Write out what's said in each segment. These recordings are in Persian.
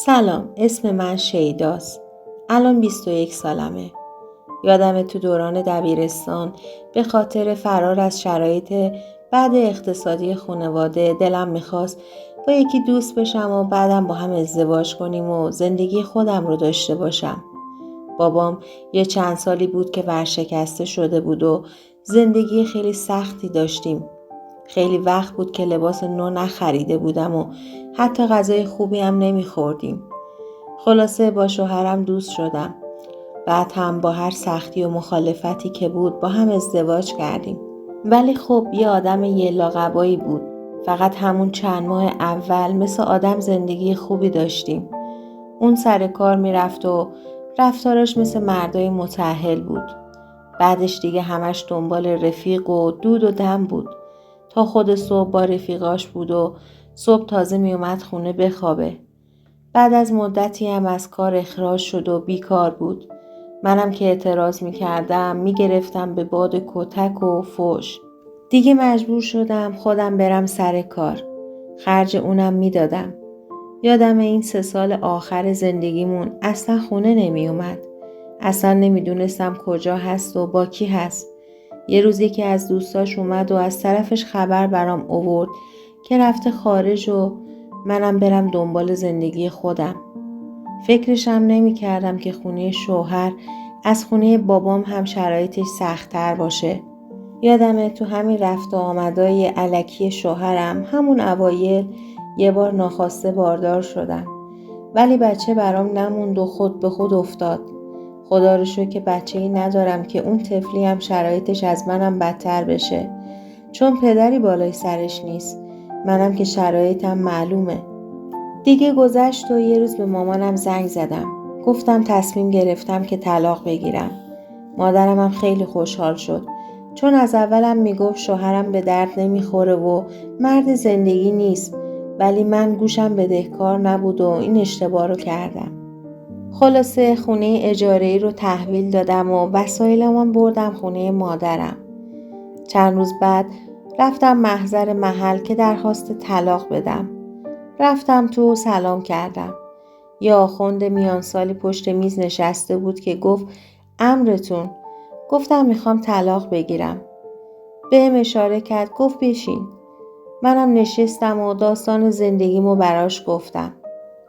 سلام، اسم من شیداست. الان 21 سالمه. یادمه تو دوران دبیرستان به خاطر فرار از شرایط بد اقتصادی خانواده دلم میخواست با یکی دوست بشم و بعدم با هم ازدواج کنیم و زندگی خودم رو داشته باشم. بابام یه چند سالی بود که ورشکسته شده بود و زندگی خیلی سختی داشتیم. خیلی وقت بود که لباس نو نخریده بودم و حتی غذای خوبی هم نمیخوردیم. خلاصه با شوهرم دوست شدم. بعد هم با هر سختی و مخالفتی که بود با هم ازدواج کردیم. ولی خب یه آدم یلاقبایی بود. فقط همون چند ماه اول مثل آدم زندگی خوبی داشتیم. اون سر کار میرفت و رفتارش مثل مردای متأهل بود. بعدش دیگه همش دنبال رفیق و دود و دم بود. تا خود صبح با رفیقاش بود و صبح تازه میومد خونه بخوابه. بعد از مدتی هم از کار اخراج شد و بیکار بود. منم که اعتراض میکردم میگرفتم به باد کتک و فحش. دیگه مجبور شدم خودم برم سر کار. خرج اونم میدادم. یادم این 3 سال آخر زندگیمون اصلا خونه نمیومد. اصلا نمیدونستم کجا هست و با کی هست. یه روز یکی از دوستاش اومد و از طرفش خبر برام آورد که رفته خارج و منم برم دنبال زندگی خودم. فکرشم نمی کردم که خونه شوهر از خونه بابام هم شرایطش سخت‌تر باشه. یادمه تو همین رفت و آمدای الکی شوهرم همون اوایل یه بار ناخواسته باردار شدم. ولی بچه برام نموند و خود به خود افتاد. خدا رو شکر که بچه‌ای ندارم که اون طفلی هم شرایطش از منم بدتر بشه. چون پدری بالای سرش نیست. منم که شرایطم معلومه. دیگه گذشت و یه روز به مامانم زنگ زدم. گفتم تصمیم گرفتم که طلاق بگیرم. مادرم هم خیلی خوشحال شد. چون از اولم میگفت شوهرم به درد نمیخوره و مرد زندگی نیست. ولی من گوشم بدهکار نبود و این اشتباه رو کردم. خلاصه خونه اجاره‌ای رو تحویل دادم و وسایلمو بردم خونه مادرم. چند روز بعد رفتم محضر محل که درخواست طلاق بدم. رفتم تو سلام کردم. یه آخوند میان سالی پشت میز نشسته بود که گفت امرتون. گفتم میخوام طلاق بگیرم. بهم اشاره کرد گفت بشین. منم نشستم و داستان زندگیمو براش گفتم.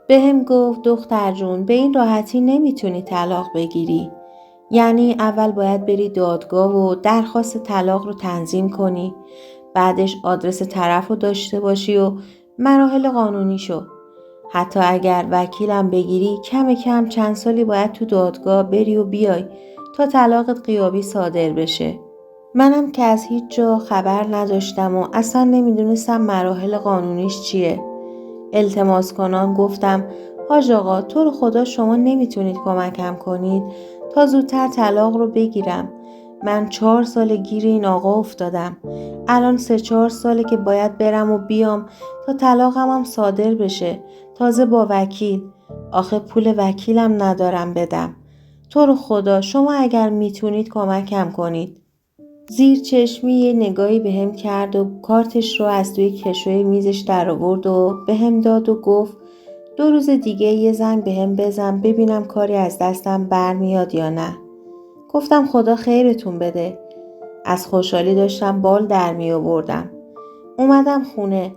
بهم گفت دختر جون به این راحتی نمیتونی طلاق بگیری. یعنی اول باید بری دادگاه و درخواست طلاق رو تنظیم کنی. بعدش آدرس طرف رو داشته باشی و مراحل قانونی شو. حتی اگر وکیلم بگیری کم کم چند سالی باید تو دادگاه بری و بیای تا طلاقت غیابی صادر بشه. منم که از هیچ جا خبر نداشتم و اصلا نمیدونستم مراحل قانونیش چیه. التماس کنان گفتم حاج آقا تو رو خدا شما نمیتونید کمکم کنید تا زودتر طلاق رو بگیرم. من 4 سال گیر این آقا افتادم. الان 3-4 ساله که باید برم و بیام تا طلاقم هم صادر بشه. تازه با وکیل. آخه پول وکیلم ندارم بدم. تو رو خدا شما اگر میتونید کمکم کنید. زیر چشمی یه نگاهی بهم کرد و کارتش رو از توی کشوی میزش در آورد و بهم داد و گفت 2 روز دیگه یه زنگ بهم بزن ببینم کاری از دستم برمیاد یا نه. گفتم خدا خیرتون بده. از خوشحالی داشتم بال در می آوردم. اومدم خونه.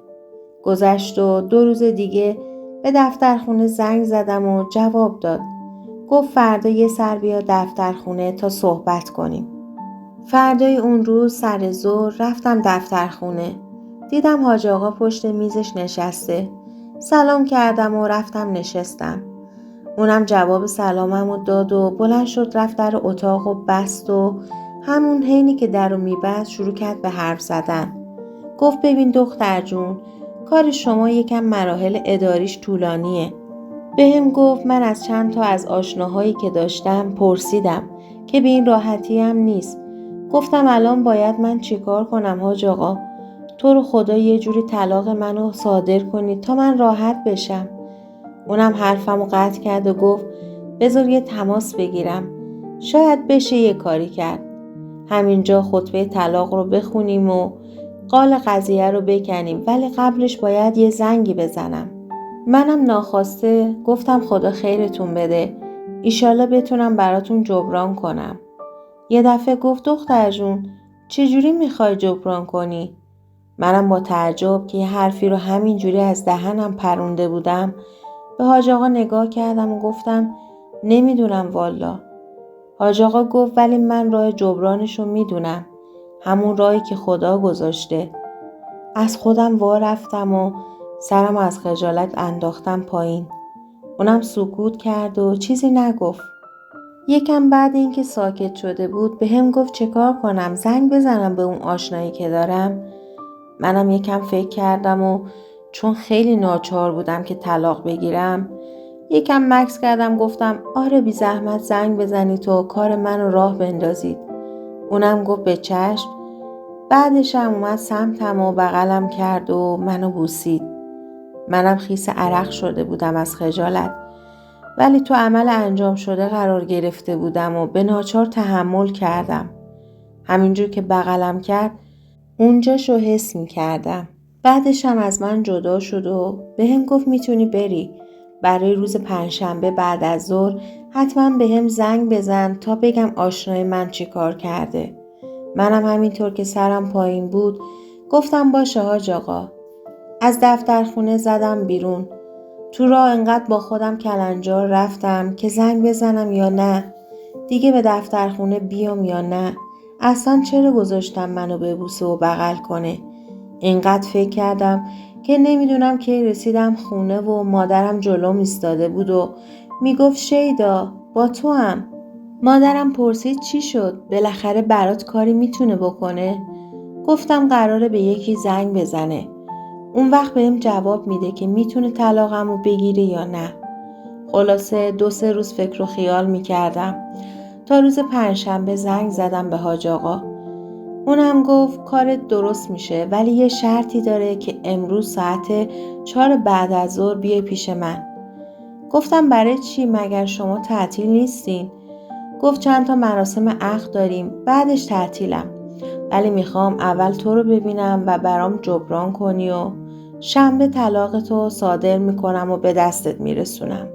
گذشت و 2 روز دیگه به دفتر خونه زنگ زدم و جواب داد. گفت فردا یه سر بیا دفتر خونه تا صحبت کنیم. فردای اون روز سر ظهر رفتم دفتر خونه. دیدم حاج آقا پشت میزش نشسته. سلام کردم و رفتم نشستم. اونم جواب سلاممو داد و بلند شد رفت در اتاق و بست و همون حینی که درو میبست شروع کرد به حرف زدن. گفت ببین دختر جون کار شما یکم مراحل اداریش طولانیه. بهم گفت من از چند تا از آشناهایی که داشتم پرسیدم که به این راحتی هم نیست. گفتم الان باید من چیکار کنم حاج آقا؟ تو رو خدا یه جوری طلاق منو صادر کنید تا من راحت بشم. اونم حرفمو قطع کرد و گفت بذار یه تماس بگیرم. شاید بشه یه کاری کرد. همینجا خطبه طلاق رو بخونیم و قال قضیه رو بکنیم ولی قبلش باید یه زنگی بزنم. منم ناخواسته گفتم خدا خیرتون بده. ایشالا بتونم براتون جبران کنم. یه دفعه گفت دختر جون چجوری میخوای جبران کنی؟ منم با تعجب که یه حرفی رو همینجوری از دهنم پرونده بودم به حاج آقا نگاه کردم و گفتم نمیدونم والا. حاج آقا گفت ولی من راه جبرانشو میدونم. همون راهی که خدا گذاشته. از خودم وا رفتم و سرم از خجالت انداختم پایین. اونم سکوت کرد و چیزی نگفت. یکم بعد اینکه ساکت شده بود به هم گفت چه کار کنم، زنگ بزنم به اون آشنایی که دارم. منم یکم فکر کردم و چون خیلی ناچار بودم که طلاق بگیرم یکم مکث کردم، گفتم آره بی زحمت زنگ بزنید و کار منو راه بندازید. اونم گفت به چشم. بعدش هم اومد سمتم و بغلم کرد و منو بوسید. منم خیس عرق شده بودم از خجالت، ولی تو عمل انجام شده قرار گرفته بودم و به ناچار تحمل کردم. همینجور که بغلم کرد اونجاشو حس می کردم. بعدش هم از من جدا شد و به هم گفت میتونی بری. برای روز پنجشنبه بعد از ظهر حتما به هم زنگ بزن تا بگم آشنای من چی کار کرده. منم همینطور که سرم پایین بود گفتم باشه حاج آقا. از دفتر خونه زدم بیرون. تو راه انقدر با خودم کلنجار رفتم که زنگ بزنم یا نه، دیگه به دفتر خونه بیام یا نه، اصلا چرا گذاشتم منو ببوسه و بغل کنه. اینقدر فکر کردم که نمیدونم کی رسیدم خونه و مادرم جلوم ایستاده بود و میگفت شیدا با تو هم. مادرم پرسید چی شد؟ بالاخره برات کاری میتونه بکنه؟ گفتم قراره به یکی زنگ بزنه. اون وقت بهم جواب میده که میتونه طلاقمو بگیره یا نه. خلاصه 2-3 روز فکر و خیال میکردم تا روز پنجشنبه زنگ زدم به حاج آقا. اونم گفت کارت درست میشه ولی یه شرطی داره که امروز ساعت 4 بعد از ظهر بیای پیش من. گفتم برای چی؟ مگر شما تعطیل نیستین؟ گفت چند تا مراسم عقد داریم بعدش تعطیلم، ولی میخوام اول تو رو ببینم و برام جبران کنی و شنبه طلاقتو صادر میکنم و به دستت میرسونم.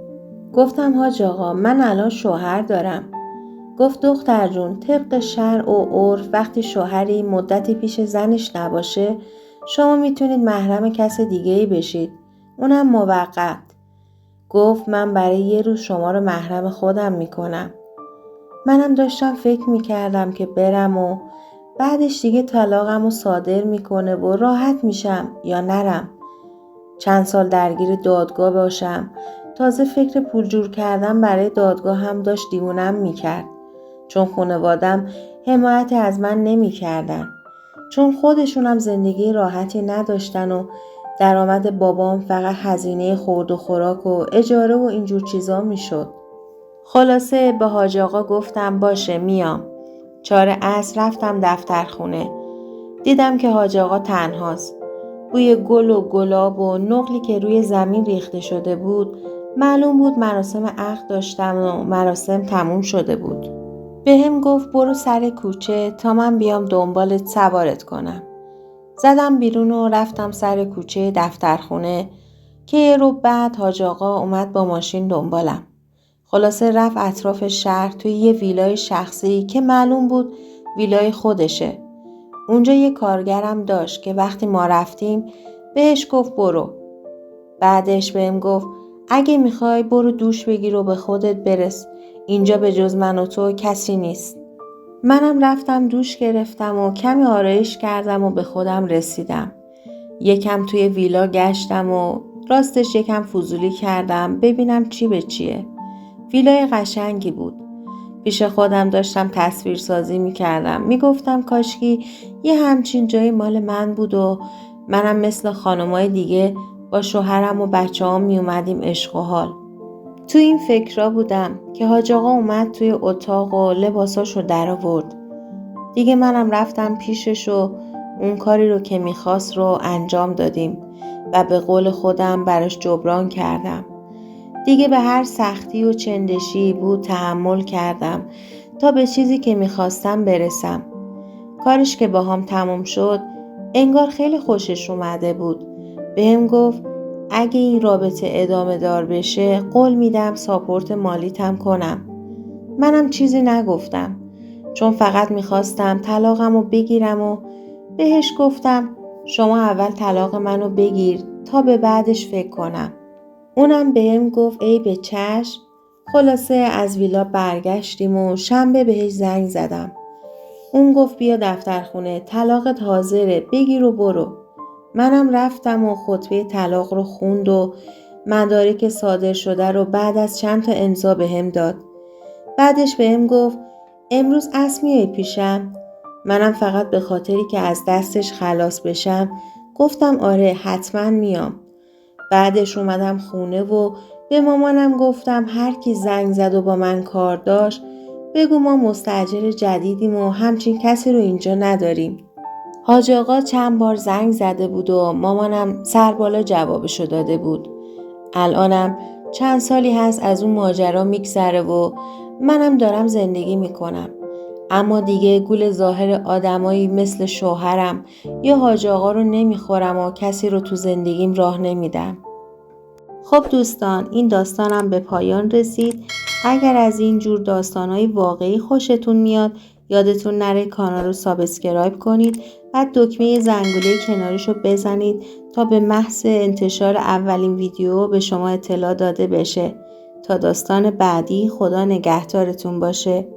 گفتم حاج آقا من الان شوهر دارم. گفت دختر جون طبق شرع و عرف وقتی شوهری مدتی پیش زنش نباشه شما میتونید محرم کس دیگه‌ای بشید، اونم موقت. گفت من برای یه روز شما رو محرم خودم میکنم. منم داشتم فکر میکردم که برم و بعدش دیگه طلاقم رو صادر میکنه و راحت میشم یا نرم. چند سال درگیر دادگاه باشم. تازه فکر پول جور کردن برای دادگاه هم داشت دیوونم میکرد. چون خانوادم حمایت از من نمیکردن. چون خودشونم زندگی راحتی نداشتن و درآمد بابام فقط هزینه خورد و خوراک و اجاره و اینجور چیزا میشد. خلاصه به حاج آقا گفتم باشه میام. 4 عصر رفتم دفتر خونه. دیدم که حاج آقا تنهاست. بوی گل و گلاب و نقلی که روی زمین ریخته شده بود معلوم بود مراسم عقد داشتم و مراسم تموم شده بود. به هم گفت برو سر کوچه تا من بیام دنبالت سوارت کنم. زدم بیرون و رفتم سر کوچه دفتر خونه که یه رو بعد حاج آقا اومد با ماشین دنبالم. خلاصه رفت اطراف شهر توی یه ویلای شخصی که معلوم بود ویلای خودشه. اونجا یه کارگرم داشت که وقتی ما رفتیم بهش گفت برو. بعدش بهم گفت اگه میخوای برو دوش بگیر و به خودت برس. اینجا به جز من و تو کسی نیست. منم رفتم دوش گرفتم و کمی آرایش کردم و به خودم رسیدم. یکم توی ویلا گشتم و راستش یکم فضولی کردم ببینم چی به چیه. ویلای قشنگی بود. پیش خودم داشتم تصویرسازی میکردم. میگفتم کاشکی یه همچین جایی مال من بود و منم مثل خانمای دیگه با شوهرم و بچه‌هام میومدیم عشق و حال. تو این فکرها بودم که حاج آقا اومد توی اتاق و لباساشو در آورد. دیگه منم رفتم پیشش و اون کاری رو که میخواست رو انجام دادیم و به قول خودم براش جبران کردم. دیگه به هر سختی و چندشی بود تحمل کردم تا به چیزی که میخواستم برسم. کارش که باهام تموم شد انگار خیلی خوشش اومده بود. بهم گفت اگه این رابطه ادامه دار بشه قول میدم ساپورت مالیتم کنم. منم چیزی نگفتم چون فقط میخواستم طلاقمو بگیرم و بهش گفتم شما اول طلاق منو بگیر تا به بعدش فکر کنم. اونم بهم گفت ای به چشم. خلاصه از ویلا برگشتیم و شنبه بهش زنگ زدم. اون گفت بیا دفترخونه طلاقت حاضره بگیر و برو. منم رفتم و خطبه طلاق رو خوند و مدارک صادر شده رو بعد از چند تا امضا بهم داد. بعدش بهم گفت امروز عصر میای پیشم؟ منم فقط به خاطری که از دستش خلاص بشم گفتم آره حتما میام. بعدش اومدم خونه و به مامانم گفتم هر کی زنگ زد و با من کار داشت بگو ما مستاجر جدیدیم و همچین کسی رو اینجا نداریم. حاج آقا چند بار زنگ زده بود و مامانم سربالا جوابشو داده بود. الانم چند سالی هست از اون ماجرا میگذره و منم دارم زندگی میکنم. اما دیگه گول ظاهر آدمایی مثل شوهرم یا حاج آقا رو نمیخورم و کسی رو تو زندگیم راه نمیدم. خب دوستان این داستانم به پایان رسید. اگر از این جور داستانهای واقعی خوشتون میاد یادتون نره کانال رو سابسکرایب کنید و دکمه زنگوله کناریشو بزنید تا به محض انتشار اولین ویدیو به شما اطلاع داده بشه. تا داستان بعدی خدا نگهدارتون باشه.